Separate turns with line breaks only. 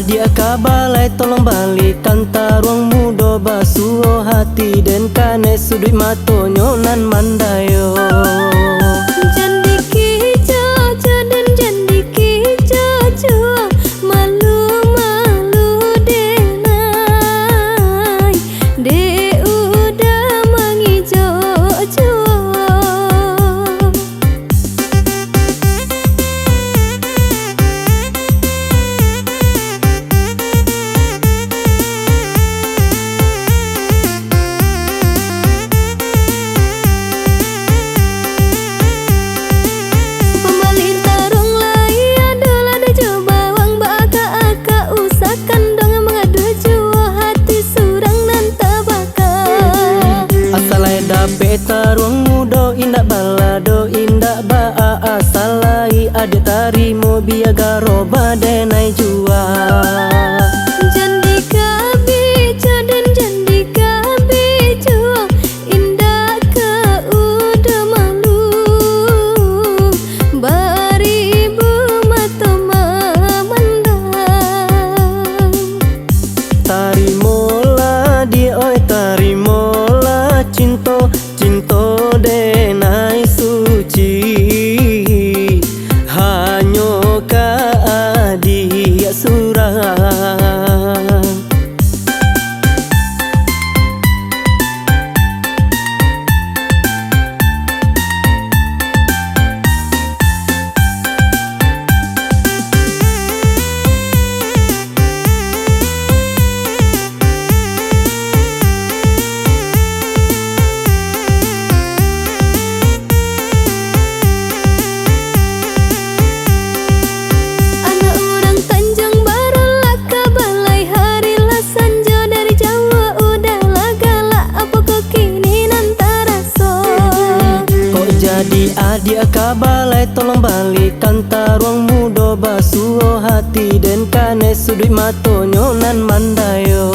adik kabalai tolong balikan taruang mudo basuh hati dan kane sudut matonyo nan mandayo. Taruang mudo indak balado indak baa asalai ada tarimo biaga roba denai jua. Jandika bijo dan jandika bijo indak ke udah malu baribu mata memandang. Tarimola dia oi tarimola cinto cinto denai suci hanyo ka adia surang. Adik kabalai tolong balikan taruang mudo basuh hati dan kane sudut matonyo nan mandayo.